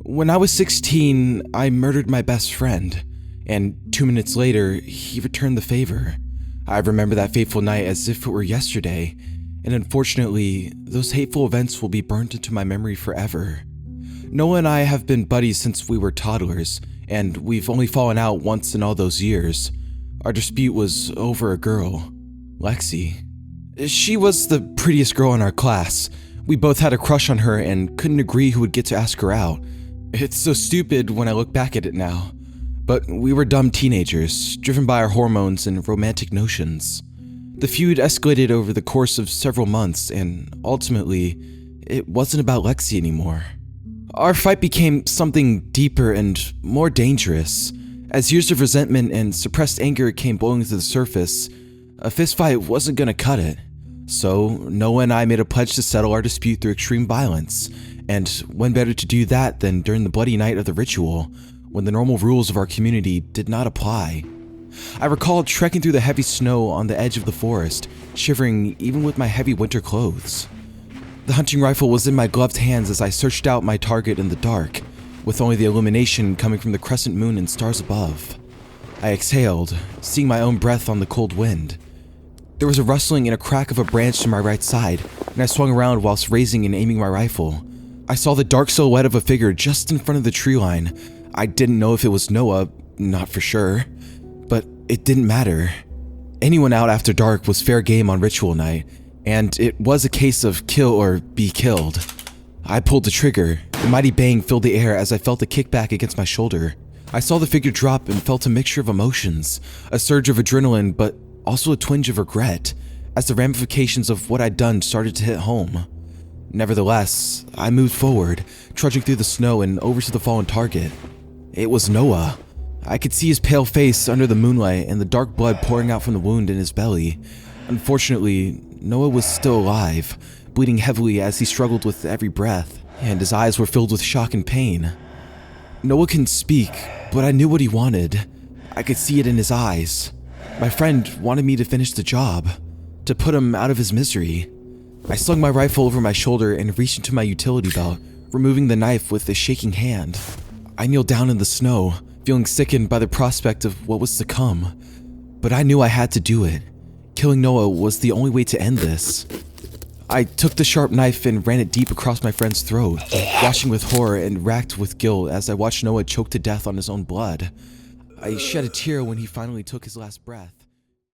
When I was 16, I murdered my best friend, and 2 minutes later, he returned the favor. I remember that fateful night as if it were yesterday, and unfortunately, those hateful events will be burned into my memory forever. Noah and I have been buddies since we were toddlers, and we've only fallen out once in all those years. Our dispute was over a girl, Lexi. She was the prettiest girl in our class. We both had a crush on her and couldn't agree who would get to ask her out. It's so stupid when I look back at it now. But we were dumb teenagers, driven by our hormones and romantic notions. The feud escalated over the course of several months, and ultimately, it wasn't about Lexi anymore. Our fight became something deeper and more dangerous. As years of resentment and suppressed anger came boiling to the surface, a fistfight wasn't gonna cut it. So, Noah and I made a pledge to settle our dispute through extreme violence, and when better to do that than during the bloody night of the ritual, when the normal rules of our community did not apply. I recall trekking through the heavy snow on the edge of the forest, shivering even with my heavy winter clothes. The hunting rifle was in my gloved hands as I searched out my target in the dark, with only the illumination coming from the crescent moon and stars above. I exhaled, seeing my own breath on the cold wind. There was a rustling and a crack of a branch to my right side, and I swung around whilst raising and aiming my rifle. I saw the dark silhouette of a figure just in front of the tree line. I didn't know if it was Noah, not for sure, but it didn't matter. Anyone out after dark was fair game on ritual night, and it was a case of kill or be killed. I pulled the trigger. A mighty bang filled the air as I felt a kickback against my shoulder. I saw the figure drop and felt a mixture of emotions, a surge of adrenaline, but also a twinge of regret, as the ramifications of what I'd done started to hit home. Nevertheless, I moved forward, trudging through the snow and over to the fallen target. It was Noah. I could see his pale face under the moonlight and the dark blood pouring out from the wound in his belly. Unfortunately, Noah was still alive, bleeding heavily as he struggled with every breath, and his eyes were filled with shock and pain. Noah couldn't speak, but I knew what he wanted. I could see it in his eyes. My friend wanted me to finish the job, to put him out of his misery. I slung my rifle over my shoulder and reached into my utility belt, removing the knife with a shaking hand. I kneeled down in the snow, feeling sickened by the prospect of what was to come. But I knew I had to do it. Killing Noah was the only way to end this. I took the sharp knife and ran it deep across my friend's throat, watching with horror and racked with guilt as I watched Noah choke to death on his own blood. I shed a tear when he finally took his last breath.